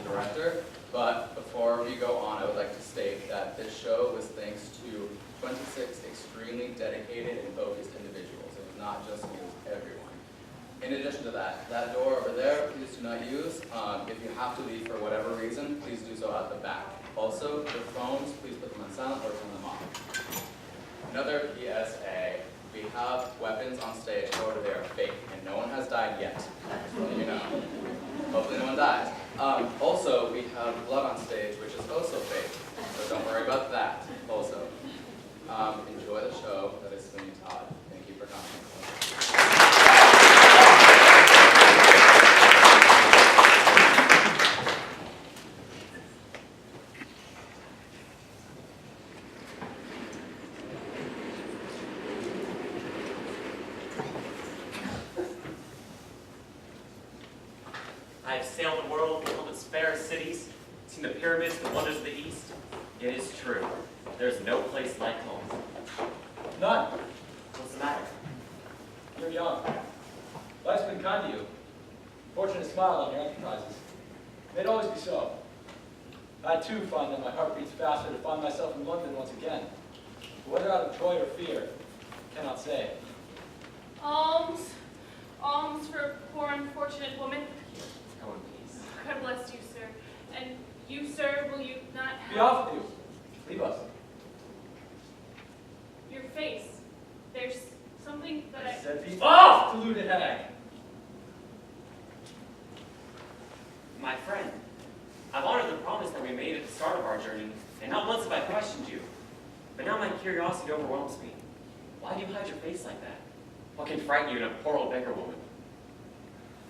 director. But before we go on, I would like to state that this show was thanks to 26 extremely dedicated and focused individuals. It was not just me, it was everyone. In addition to that, that door over there, please do not use. If you have to leave for whatever reason, please do so at the back. Also, your phones, please put them on silent or turn them off. Another PSA, we have weapons on stage, however they are fake, and no one has died yet. You know, hopefully no one dies. Also, we have blood on stage, which is also fake, so don't worry about that. Also, enjoy the show. That is Sweeney Todd. Thank you for coming. I have sailed the world, beheld its fairest cities, seen the pyramids, the wonders of the East. It is true, there's no place like home. None. What's the matter? You're young. Life's been kind to you. Fortune smiled on your enterprises. They'd always be so. I too find that my heart beats faster to find myself in London once again. But whether out of joy or fear, I cannot say. Alms. Alms for a poor unfortunate woman. Go in peace. God bless you, sir. And you, sir, will you not Be have off with you. Leave us. your face? There's something that I said be off, deluded hag. My friend, I've honored the promise that we made at the start of our journey, and not once have I questioned you. But now my curiosity overwhelms me. Why do you hide your face like that? What can frighten you in a poor old beggar woman?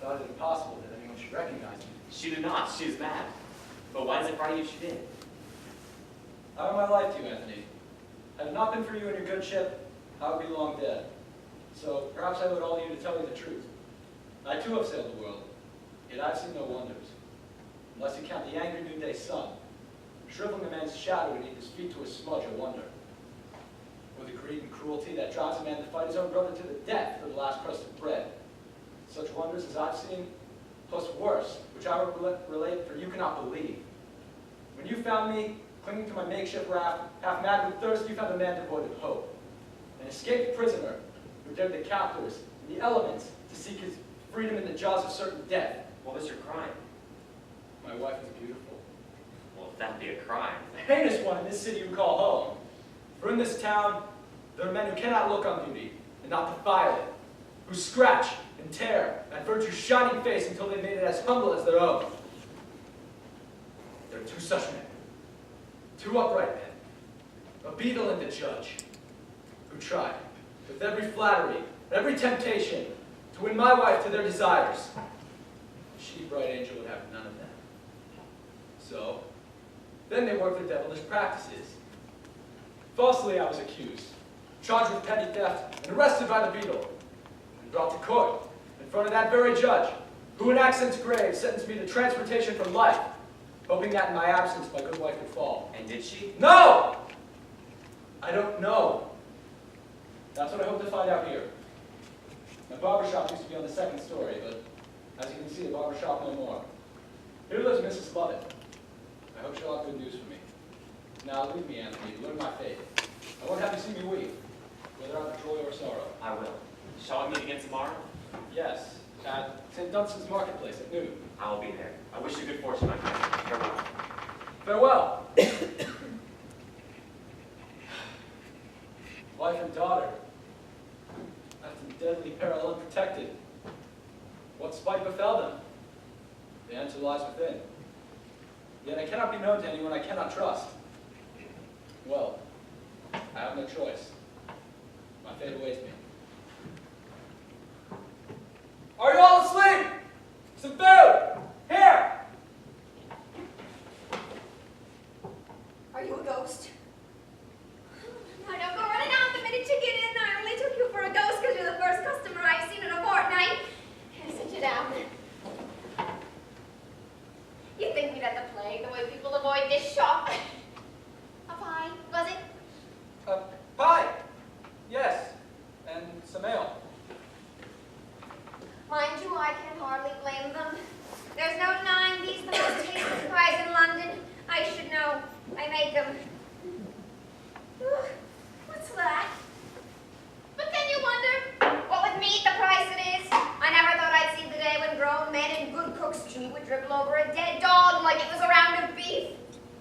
I thought it impossible that anyone should recognize me. She did not. She is mad. But why does it frighten you she did? I owe my life to you, Anthony. Had it not been for you and your good ship, I would be long dead. So perhaps I owe it all to you to tell you the truth. I too have sailed the world, yet I've seen no wonders. Unless you count the angry noonday sun, shriveling a man's shadow beneath his feet to a smudge of wonder. Or the greed and cruelty that drives a man to fight his own brother to the death for the last crust of bread. Such wonders as I've seen, plus worse, which I will relate, for you cannot believe. When you found me, clinging to my makeshift raft, half mad with thirst, you found a man devoid of hope. An escaped prisoner who dared the captors and the elements to seek his freedom in the jaws of certain death. What was your crime? My wife is beautiful. Well, if that be a crime. A heinous one in this city you call home. For in this town, there are men who cannot look on beauty and not defile it, who scratch and tear at virtue's shining face until they made it as humble as their own. There are two such men, two upright men, a beadle and a judge, who try, with every flattery, every temptation, to win my wife to their desires. She, bright angel, would have none of them. So, then they worked their devilish practices. Falsely I was accused, charged with petty theft, and arrested by the beadle, and brought to court, in front of that very judge, who in accents grave sentenced me to transportation for life, hoping that in my absence my good wife would fall. And did she? No! I don't know. That's what I hope to find out here. My barber shop used to be on the second story, but as you can see, the barber shop no more. Here lives Mrs. Lovett. I hope she'll have good news for me. Now leave me, Anthony, learn my fate. I won't have you see me weep, whether out of joy or sorrow. I will. Shall we meet again tomorrow? Yes, at St. Dunstan's Marketplace at noon. I will be there. I wish you good fortune, my friend. Farewell. Farewell. Wife and daughter, left in deadly peril unprotected. What spite befell them? The answer lies within. Yet I cannot be known to anyone I cannot trust. Well, I have no choice. My fate awaits me. Are you all asleep? Some food! Here! Are you a ghost? I don't go running out the minute you get in. I only took you for a ghost because you're the first customer I've seen in a fortnight. Sit you down. You think we'd had the plague the way people avoid this shop? A pie, was it? Pie! Yes, and some ale. Mind you, I can hardly blame them. There's no denying these the most tasty pies in London. I should know. I make them. What's that? But then you wonder, what with meat the price it is? I never thought I'd see the day when grown men and good cooks would dribble over a dead dog like it was a round of beef.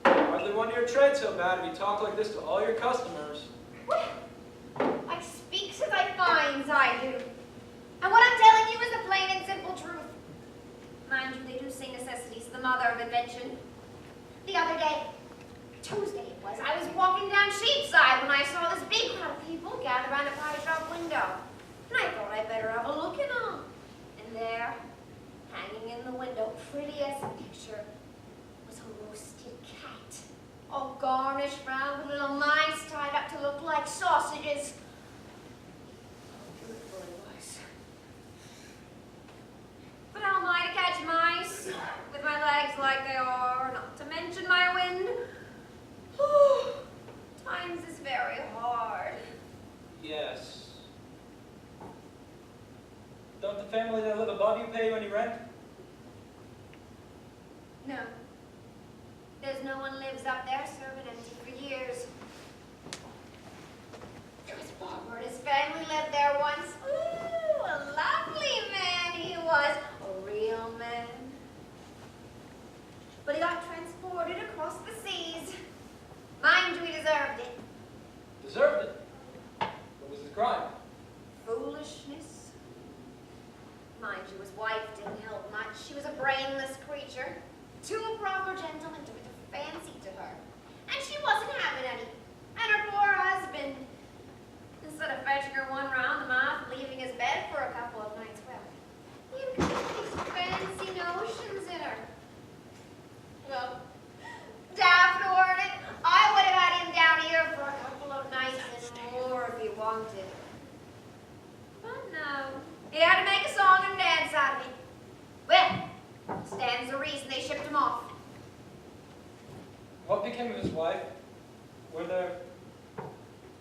Hardly wonder your trade so bad if you talk like this to all your customers. Well, I speaks as I finds, I do. And what I'm telling you is the plain and simple truth. Mind you, they do say necessity's the mother of invention. The other day, Tuesday it was, I was walking down Sheepside when I saw this big crowd of people gathered around a pie shop window. And I thought I'd better have a look in on. And there, hanging in the window, pretty as a picture, was a roasted cat. All garnished round with little mice tied up to look like sausages. How beautiful it was. But how am I to catch mice with my legs like they are, not to mention my wind? Times is very hard. Yes. Don't the family that live above you pay you any rent? No. There's no one lives up there, serving empty for years. There was Barbara and his family lived there once. Ooh, a lovely man he was. A real man. But he got transported across the seas. Mind you, he deserved it. Deserved it. What was his crime? Foolishness. Mind you, his wife didn't help much. She was a brainless creature. Too proper gentlemen took a fancy to her. And she wasn't having any. And her poor husband, instead of fetching her one round the mouth and leaving his bed for a couple of nights, well, he had these fancy notions in her. Well, daft ordered, I would have had him down here for a couple of nights and more if he wanted. But no, he had to make a song and dance out of me. Well, stands the reason they shipped him off. What became of his wife? Were there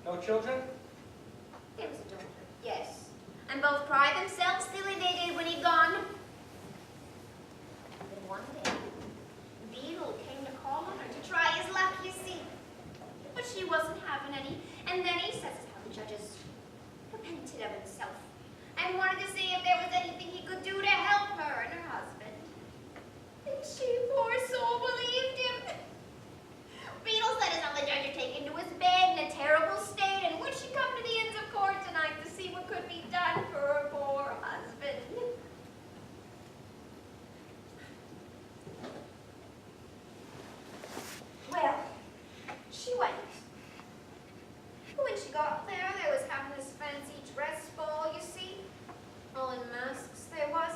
no children? There was a daughter, yes. And both cried themselves silly they did when he'd gone. And then one day, Beetle came to call on her to try his luck, you see. But she wasn't having any. And then he says how the judges repented of himself and wanted to see if there was anything he could do to help her and her husband. And she, poor soul, believed him. Beetle said how the judge had taken to his bed in a terrible state, and would she come to the Inns of Court tonight to see what could be done for her poor husband? Well, she went. When she got there, they was having this fancy dress ball, you see. All in masks there was.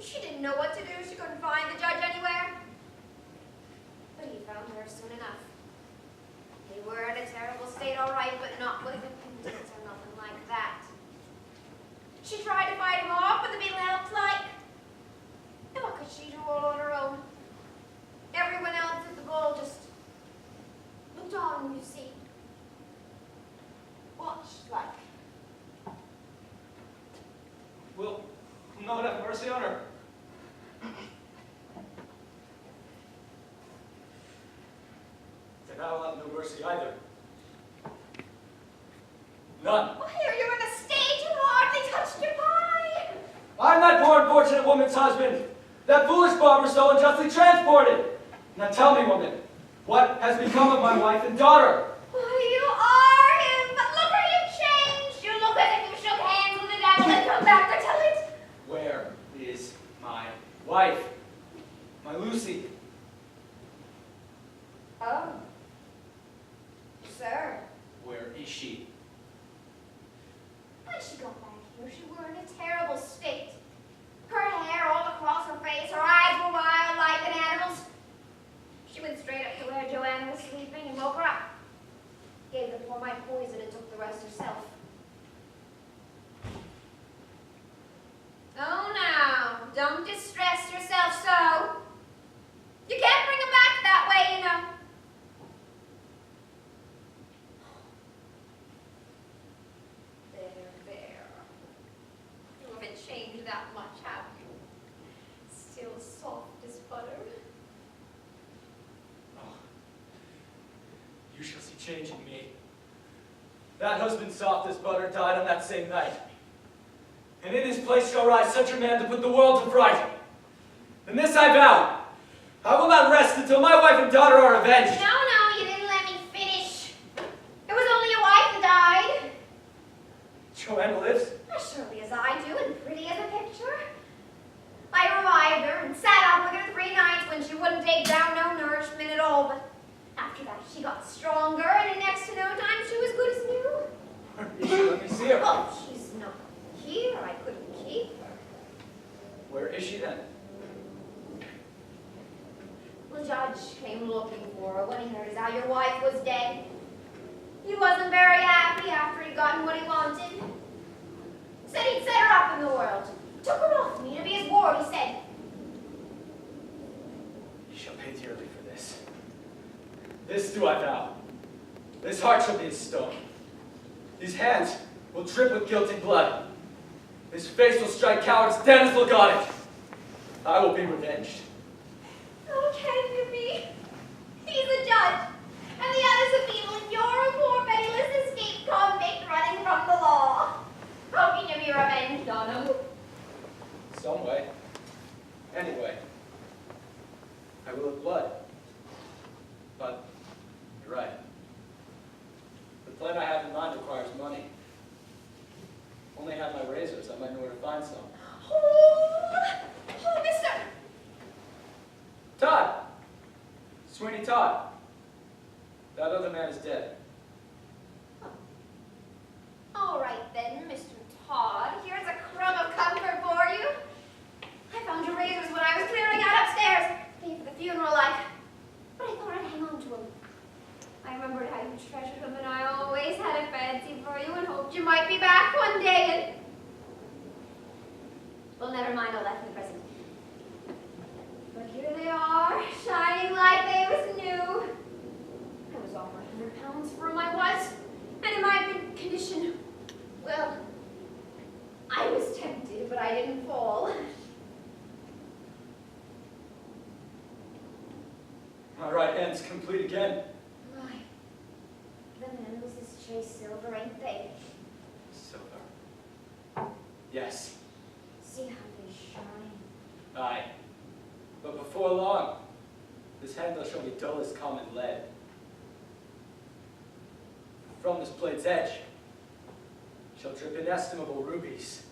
She didn't know what to do. She couldn't find the judge anywhere. But he found her soon enough. They were in a terrible state, all right, but not with impotence or nothing like that. She tried to fight him off, but the Beetle helped like. And what could she do all on her own? Everyone else at the ball just looked on, you see. Watched like. Will no one have mercy on her? Then I will have no mercy either. None. Oh, here you're in a state you hardly touched your pie. I'm that poor unfortunate woman's husband, that foolish Barbara so unjustly transported. Now tell me, woman, what has become of my wife and daughter? Oh, you are him, but look how you've changed. You look as if you shook hands with the devil and come back to tell it. Where is my wife? My Lucy? Oh, sir. Where is she? When she got back here, she were in a terrible state. Her hair all across her face, her eyes were wild like an animal's. She went straight up to where Joanna was sleeping and woke her up. Gave the poor mite poison and took the rest herself. Oh, now, don't distress yourself. changing me. That husband soft as butter died on that same night. And in his place shall rise such a man to put the world to fright. And this I vow, I will not rest until my wife and daughter are avenged. No, you didn't let me finish. It was only your wife that died. Joanna lives? As surely as I do, and pretty as a picture. I revived her and sat up with her 3 nights when she wouldn't take down no nourishment at all, but after that she got stronger, and in next to no time she was good as new. You should let me see her. Oh, she's not here. I couldn't keep her. Where is she then? The judge came looking for her when he heard as how your wife was dead. He wasn't very happy after he'd gotten what he wanted. Said he'd set her up in the world. Took her off me to be his ward, he said. You shall pay dearly for this. This do I vow. This heart shall be as stone. These hands will drip with guilty blood. This face will strike cowards dead as look on it. I will be revenged. Oh, can you be? He's a judge, and the others a people, and you're a poor penniless escaped convict running from the law. How can you be revenged on him? Some way. Anyway, I will have blood. But you're right. The plan I have in mind requires money. Only have my razors, I might know where to find some. Oh, mister. Todd! Sweeney Todd. That other man is dead. All right then, Mr. Todd. Here's a crumb of comfort for you. I found your razors when I was clearing out upstairs. Pay for the funeral, but I thought I'd hang on to them. I remembered how you treasured them, and I always had a fancy for you and hoped you might be back one day and... Well, never mind, I'll let them present. But here they are, shining like they was new. I was offered £100 for them, I was. And in my condition, well, I was tempted, but I didn't fall. My right hand's complete again. Why, the noses chase silver, ain't they? Silver. Yes. See how they shine. Aye. But before long, this handle shall be dull as common lead. From this blade's edge shall drip inestimable rubies.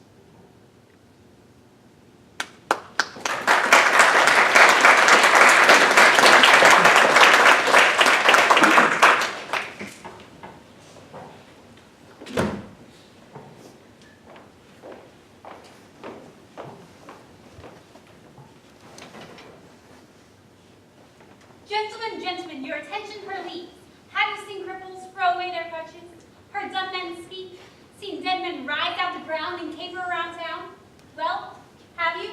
Gentlemen, your attention please. Have you seen cripples throw away their crutches? Heard dumb men speak? Seen dead men rise out the ground and caper around town? Well, have you?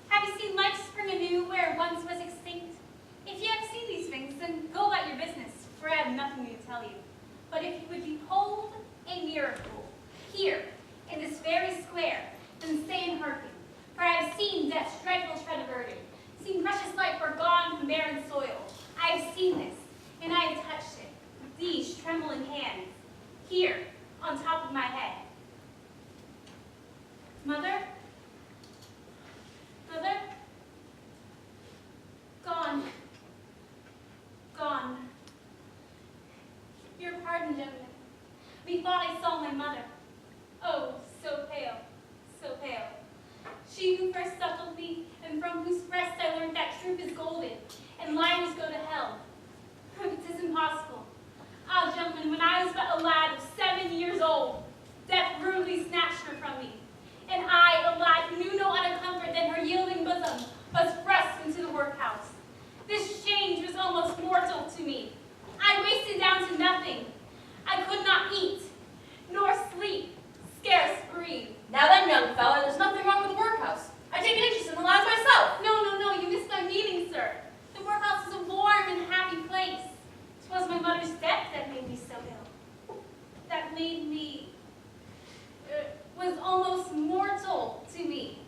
Have you seen life spring anew where it once was extinct? If you have seen these things, then go about your business, for I have nothing to tell you. But if you would behold a miracle, here, in this very square, then stay and hearken. For I have seen death's dreadful tread of burden, seen precious life forgone from barren soil. I have seen this, and I have touched it with these trembling hands, here, on top of my head. Mother? Mother? Gone. Gone. Your pardon, gentlemen. Methought I saw my mother. Oh, so pale, so pale. She who first suckled me, and from whose breast I learned that truth is golden, and liars go to hell. It is impossible. Ah, gentlemen, when I was but a lad of 7 years old, death rudely snatched her from me. And I, a lad who knew no other comfort than her yielding bosom, was thrust into the workhouse. This change was almost mortal to me. I wasted down to nothing. I could not eat, nor sleep, scarce breathe. Now then, young fella, there's nothing wrong with the workhouse. I take an interest in the lads myself. No, you missed my meaning, sir. The workhouse is a warm and happy place. 'Twas my mother's death that made me so ill. That made me, was almost mortal to me.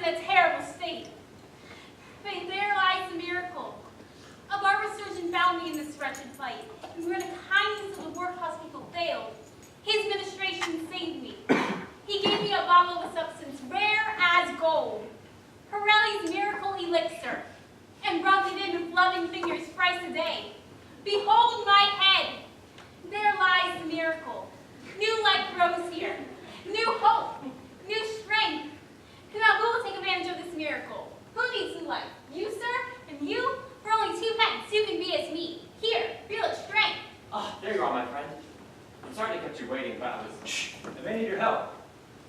in a terrible state. But there lies the miracle. A barber surgeon found me in this wretched plight, and where the kindness of the workhouse people failed, his ministration saved me. He gave me a bottle of a substance rare as gold, Pirelli's miracle elixir, and rubbed it in with loving fingers thrice a day. Behold my head! There lies the miracle. New life grows here. New hope. New strength. Now who will take advantage of this miracle? Who needs new life? You, sir? And you? For only 2 pence, you can be as me. Here, feel its strength. Ah, there you are, my friend. I'm sorry to keep you waiting, but I was... Shh! I may need your help.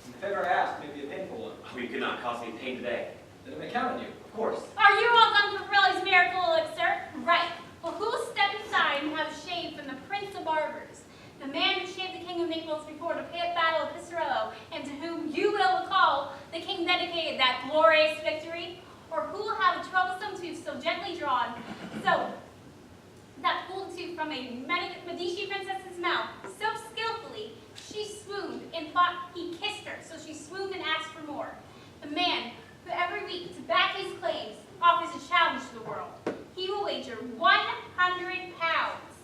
The favor I ask may be a painful one. Oh, you could not cause me pain today. Then I may count on you. Of course. Are you all done for Pirelli's miracle elixir? Right. Well, who will step aside and have a shave from the Prince of Barbers, the man who shaved the King of Naples before the battle of Pisarello, and to whom you will recall the king dedicated that glorious victory? Or who will have a troublesome tooth so gently drawn, so that pulled the tooth from a Medici princess's mouth so skillfully she swooned and thought he kissed her, so she swooned and asked for more? The man who every week, to back his claims, offers a challenge to the world. He will wager 100 pounds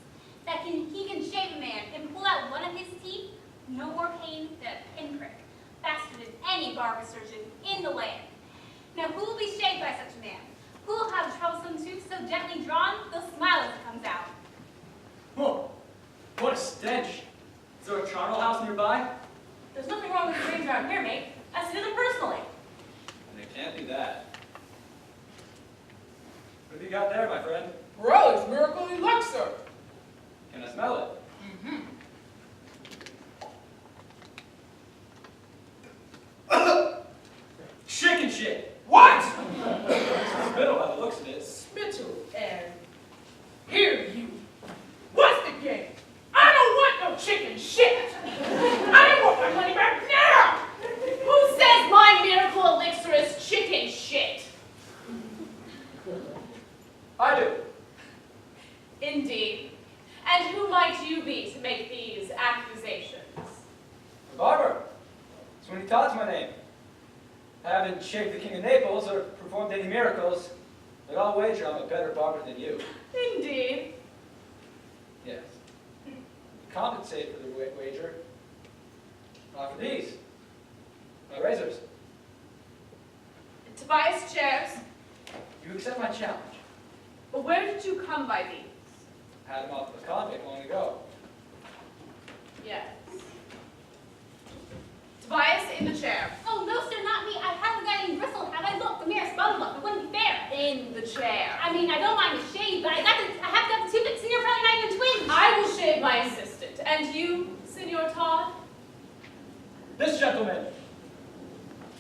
that he can shave a man and pull out one of his teeth, no more pain than a pinprick, faster than any barber surgeon in the land. Now who will be shaved by such a man? Who will have a troublesome tooth so gently drawn, they'll smile as it comes out? Oh, what a stench! Is there a charnel house nearby? There's nothing wrong with the dreams around here, mate. I've seen them personally. And it can't be that. What have you got there, my friend? Pirelli's miracle elixir. Can I smell it? Chicken shit! What? Spittle by the looks of it. Spittle and here you. What's the game? I don't want no chicken shit. I want my money back now. Who says my miracle elixir is chicken shit? I do. Indeed. And who might you be to make these accusations? The barber. Sweeney Todd's my name. I haven't shaved the King of Naples or performed any miracles, but I'll wager I'm a better barber than you. Indeed. Yes. To compensate for the wager, offer these. My razors. Tobias chairs. You accept my challenge. But where did you come by these? Had them off of a convict long ago. Yes. Tobias in the chair. Oh, no, sir, not me. I have a guy named Bristle. Have I looked? The merest bundle up. It wouldn't be fair. In the chair. I mean, I don't mind the shave, but I have to have the two bits. You're probably not even twins. I will shave my assistant. And you, Senor Todd? This gentleman.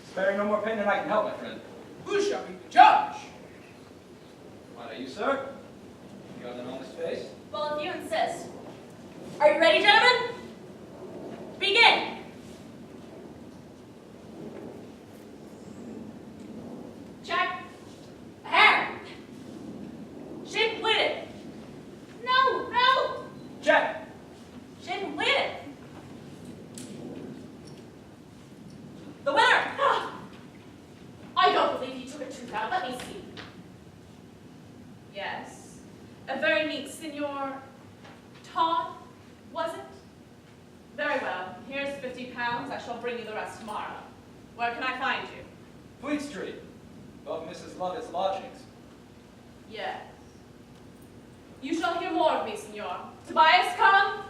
Sparing no more pain than I can help, my friend. Who shall be the judge? Why not you, sir? You have an honest face. Well, if you insist. Are you ready, gentlemen? Begin. Check. A hair. Shape completed. No, no. Check. Shape completed. The winner. I don't believe you took a tooth out. Let me see. Yes. A very neat Senor Todd, was it? Very well. Here's 50 pounds. I shall bring you the rest tomorrow. Where can I find you? Fleet Street. Above Mrs. Lovett's lodgings. Yes. You shall hear more of me, Senor. Tobias, come.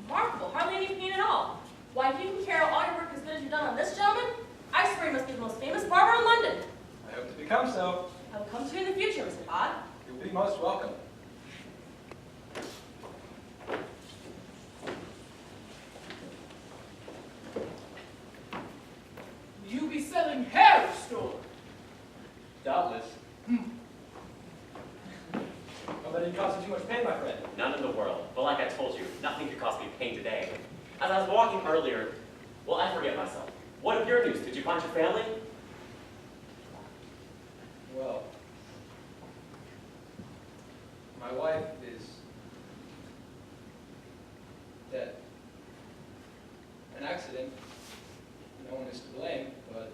Remarkable. Hardly any pain at all. Why, if you can carry all your work as good as you've done on this gentleman, I swear he must be the most famous barber in London. I hope to become so. I will come to you in the future, Mr. Todd. You'll be most welcome. You be selling hair store. Doubtless. Don't let it cause you too much pain, my friend. None in the world. But like I told you, nothing could cause me pain today. As I was walking earlier, well, I forget myself. What of your news? Did you find your family? Well, my wife is dead. An accident. No one is to blame, but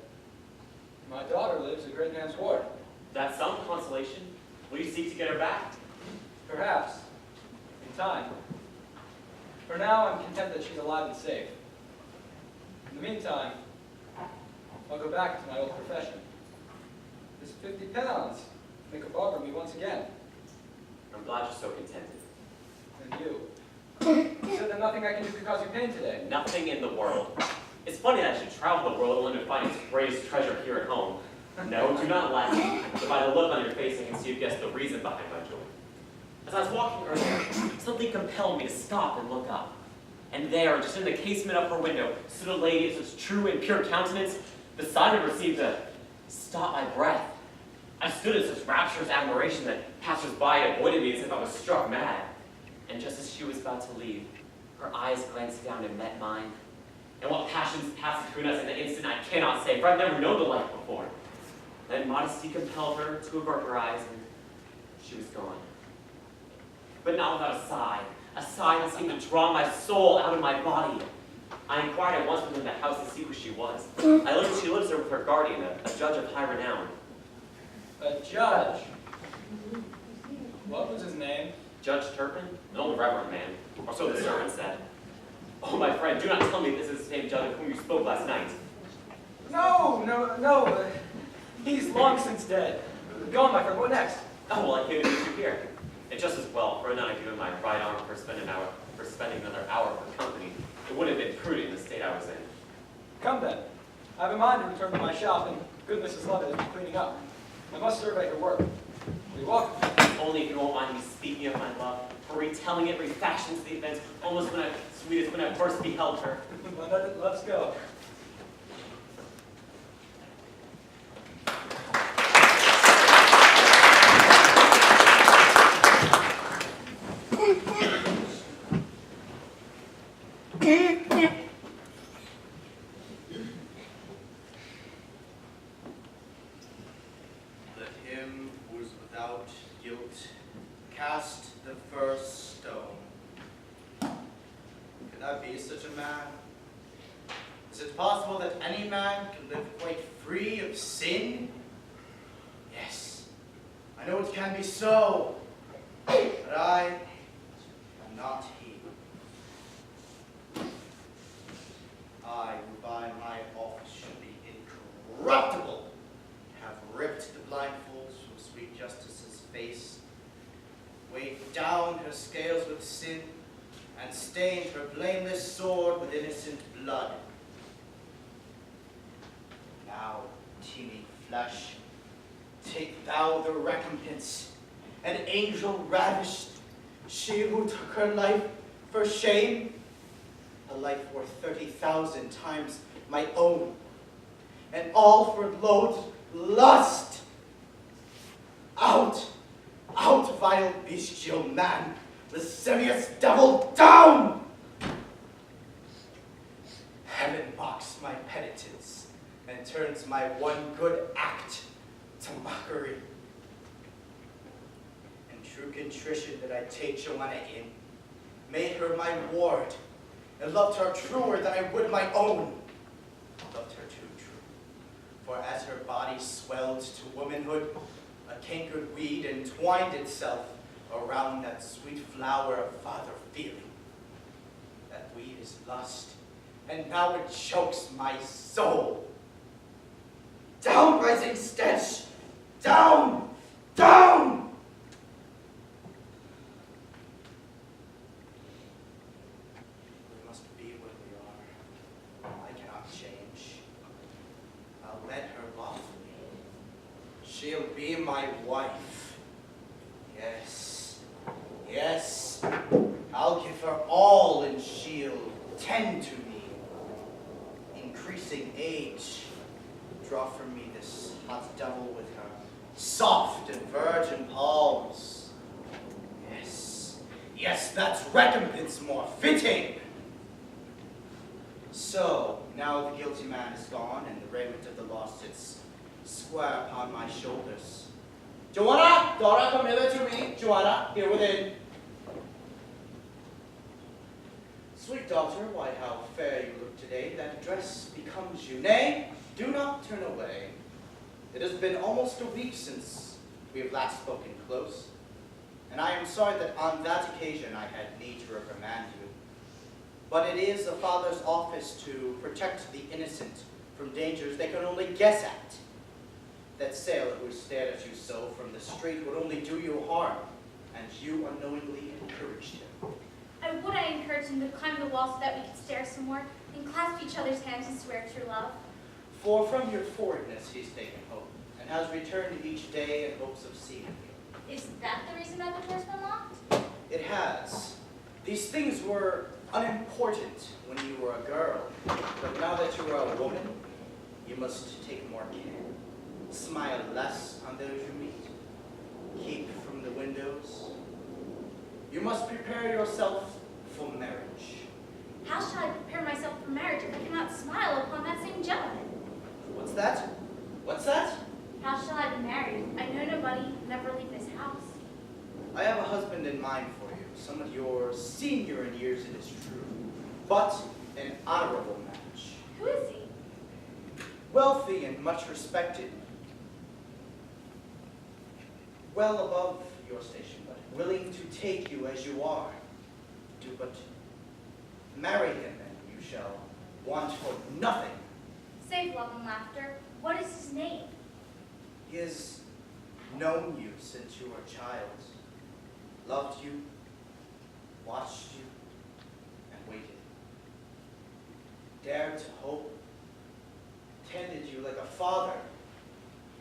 my daughter lives a great man's ward. That's some consolation. Will you seek to get her back? Perhaps, in time. For now, I'm content that she's alive and safe. In the meantime, I'll go back to my old profession. This 50 pounds make a barber me once again. I'm glad you're so contented. And you. You said that nothing I can do could cause you pain today. Nothing in the world. It's funny that I should travel the world only to find its greatest treasure here at home. No, do not laugh. But by the look on your face, I can see you've guessed the reason behind my joy. As I was walking earlier, something compelled me to stop and look up. And there, just in the casement of her window, stood a lady of such true and pure countenance, the sight of her seemed to stop my breath. I stood in such rapturous admiration that passers-by avoided me as if I was struck mad. And just as she was about to leave, her eyes glanced down and met mine. And what passions passed between us in an instant I cannot say, for I've never known the like before. Then modesty compelled her to avert her eyes, and she was gone. But not without a sigh that seemed to draw my soul out of my body. I inquired at once within the house to see who she was. I learned she lives there with her guardian, a judge of high renown. A judge? What was his name? Judge Turpin, an old reverend man, or so the servant said. Oh, my friend, do not tell me this is the same judge of whom you spoke last night. No. He's long since dead. Go on, my friend. What next? Oh, well, I came to meet you here. And just as well, for a night I've given my right arm for spending another hour for company. It would have been prudent in the state I was in. Come then. I have a mind to return to my shop, and good Mrs. Lovett is cleaning up. I must survey her work. Are you welcome? Only if you won't mind me speaking of my love, for retelling it refashions the events almost sweet as when I first beheld her. Let's go. Let him who is without guilt cast the first stone. Can I be such a man? Is it possible that any man can live quite free of sin? Yes, I know it can be so, but I am not he. I, who by my office should be incorruptible, have ripped the blindfolds from sweet Justice's face, weighed down her scales with sin, and stained her blameless sword with innocent blood. Now, teeming flesh, take thou the recompense, an angel ravished, she who took her life for shame, a life worth 30,000 times my own, and all for loathed lust. Out, vile bestial man, lascivious devil, down! Heaven mocks my penitence and turns my one good act to mockery. In true contrition did I take Joanna in, made her my ward, and loved her truer than I would my own. Loved her too true, for as her body swelled to womanhood, a cankered weed entwined itself around that sweet flower of father feeling. That weed is lust, and now it chokes my soul. Down, rising stench! Down! Down! We must be what we are. I cannot change. I'll wed her lawfully. She'll be my wife. Yes, yes, I'll give her all and she'll tend to me. Increasing age, draw from me this hot devil with her soft and virgin palms. Yes, yes, that's recompense more fitting. So, now the guilty man is gone and the raiment of the law sits square upon my shoulders. Joanna! Dora, come hither to me. Joanna, here within. Sweet daughter, why how fair you look today. That dress becomes you. Nay, do not turn away. It has been almost a week since we have last spoken close, and I am sorry that on that occasion I had need to reprimand you. But it is a father's office to protect the innocent from dangers they can only guess at. That sailor who stared at you so from the street would only do you harm, and you unknowingly encouraged him. And would I encourage him to climb the wall so that we could stare some more and clasp each other's hands and swear true love? For from your forwardness he's taken hope, and has returned each day in hopes of seeing you. Is that the reason that the door's been locked? It has. These things were unimportant when you were a girl, but now that you are a woman, you must take more care. Smile less on those you meet. Keep from the windows. You must prepare yourself for marriage. How shall I prepare myself for marriage if I cannot smile upon that same gentleman? What's that? What's that? How shall I be married? I know nobody, never leave this house. I have a husband in mind for you, someone your senior in years, it is true, but an honorable match. Who is he? Wealthy and much respected. Well above your station, but willing to take you as you are. Do but marry him, and you shall want for nothing. Save love and laughter. What is his name? He has known you since you were a child, loved you, watched you, and waited. Dared to hope, tended you like a father,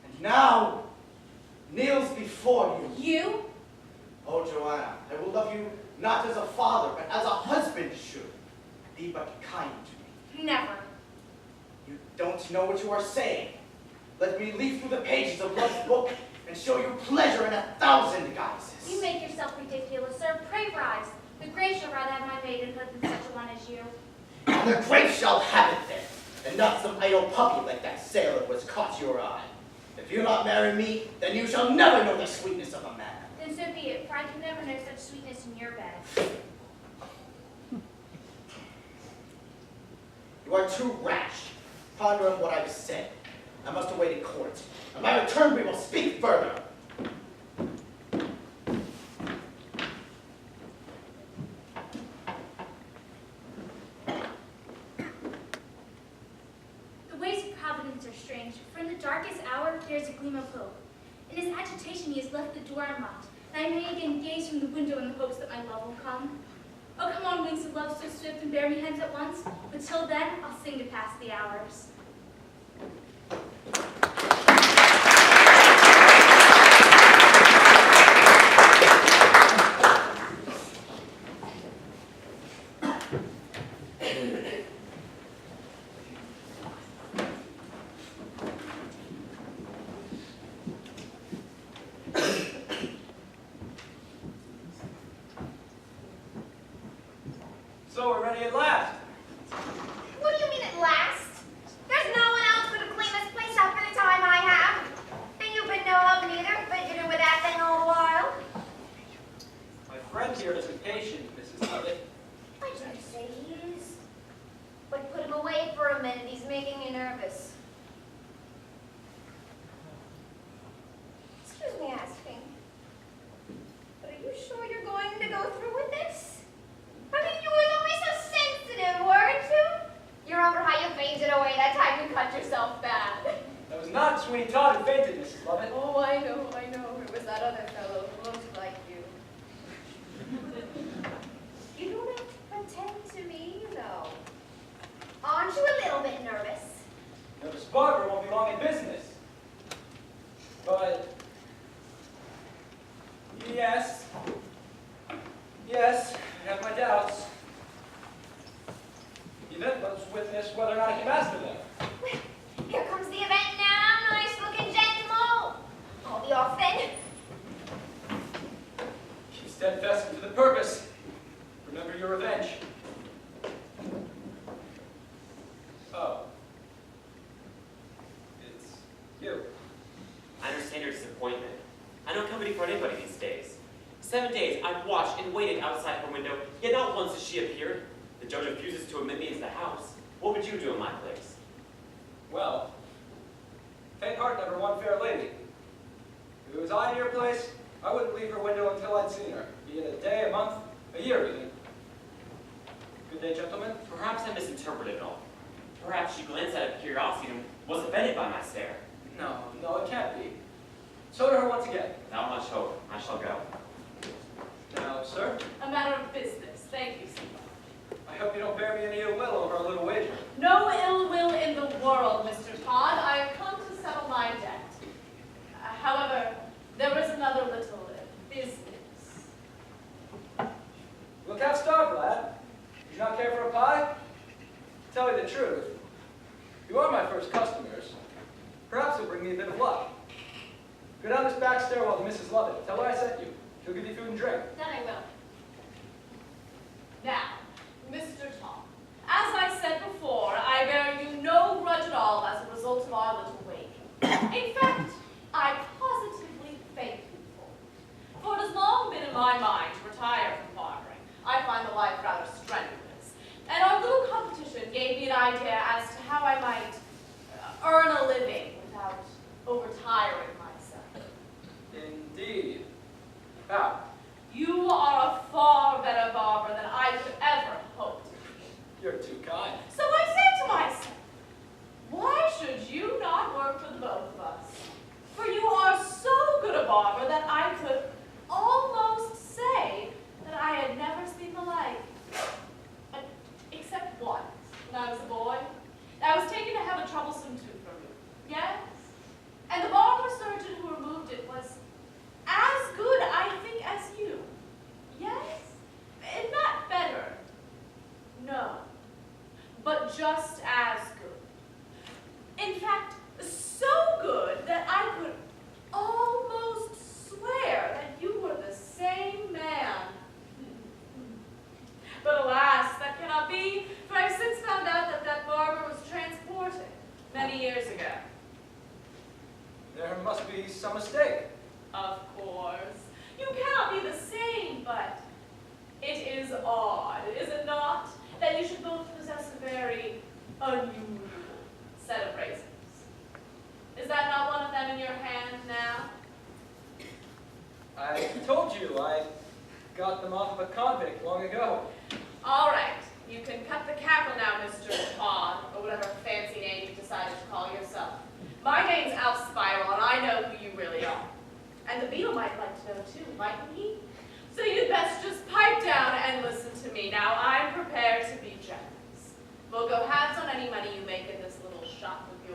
and now kneels before you. You? Oh, Joanna, I will love you not as a father, but as a husband should. Be but kind to me. Never. You don't know what you are saying. Let me leaf through the pages of love's book and show you pleasure in 1,000 guises. You make yourself ridiculous, sir. Pray rise. The grave shall rather have my maidenhood than such a one as you. The grave shall have it then, and not some idle puppy like that sailor who has caught your eye. If you not marry me, then you shall never know the sweetness of a man. Then so be it, for I can never know such sweetness in your bed. You are too rash. Ponder on what I've said. I must await in court. On my return, we will speak further. The ways of Providence are strange, for in the darkest hour there is a gleam of hope. In his agitation he has left the door unlocked, and I may again gaze from the window in the hopes that my love will come. Oh, come on, wings of love, so swift and bear me hence at once, but till then I'll sing to pass the hours. So we're ready at last. What do you mean at last? There's no one else who could clean this place up in the time I have. And you've been no help neither, fidgeting with that thing all the while. My friend here is impatient, Mrs. Lovett. I dare say he is. But put him away for a minute, he's making me nervous. Excuse me asking, but are you sure you're going to go through with this? I mean, you were always so sensitive, weren't you? You remember how you fainted away that time you cut yourself bad? That was not Sweeney Todd who fainted, Mrs. Lovett. Oh, I know. It was that other fellow who looked like you. You don't have to pretend to me, though. Aren't you a little bit nervous? Nervous barber won't be long in business. But yes, I have my doubts. Event let's witness whether or not I can master them. Here comes the event now, nice looking gentleman. I'll be off then. Keep steadfast and to the purpose. Remember your revenge. Oh. It's you. I understand your disappointment. I don't come any for anybody these days. 7 days I've watched and waited outside her window, yet not once has she appeared. The judge refuses to admit me into the house. What would you do in my place? Well, Faint heart never won fair lady. If it was I in your place, I wouldn't leave her window until I'd seen her, be it a day, a month, a year even. Good day, gentlemen. Perhaps I misinterpreted it all. Perhaps she glanced out of curiosity and was offended by my stare. No, no, it can't be. So to her once again. Without much hope, I shall go. Now, sir, A matter of business. Thank you, Senor. I hope you don't bear me any ill will over our little wager. No ill will in the world, Mr. Todd. I have come to settle my debt. However, there is another little business. Look half starved, lad. Do you not care for a pie? To tell you the truth, you are my first customers. Perhaps it'll bring me a bit of luck. Go down this back stairwell to Mrs. Lovett. Tell her I sent you. She'll give you food and drink. Then I will. Now, Mr. Todd, as I said before, I bear you no grudge at all as a result of our little wager. In fact, I positively thank you for it. For it has long been in my mind to retire from bartering. I find the life rather strenuous. And our little competition gave me an idea as to how I might earn a living without overtiring myself. Indeed. How? You are a far better barber than I could ever hope to be. You're too kind. So I said to myself, why should you not work for the both of us? For you are so good a barber that I could almost say that I had never seen the like. Except once, when I was a boy. I was taken to have a troublesome tooth removed. Yes? And the barber surgeon who removed it was as good, I think, as you. Yes? And not better. No. But just as good. In fact, so good that I could almost swear that you were the same man. But alas, that cannot be, for I've since found out that that barber was transported many years ago. There must be some mistake. Of course. You cannot be the same, but it is odd, is it not, that you should both possess a very unusual set of razors. Is that not one of them in your hand now? I told you I got them off of a convict long ago. All right, you can cut the cackle now, Mr. Todd, or whatever fancy name you've decided to call yourself. My name's Alf Spiral, and I know who you really are. And the beetle might like to know too, mightn't he? So you'd best just pipe down and listen to me. Now, I'm prepared to be generous. We'll go halves on any money you make in this little shop with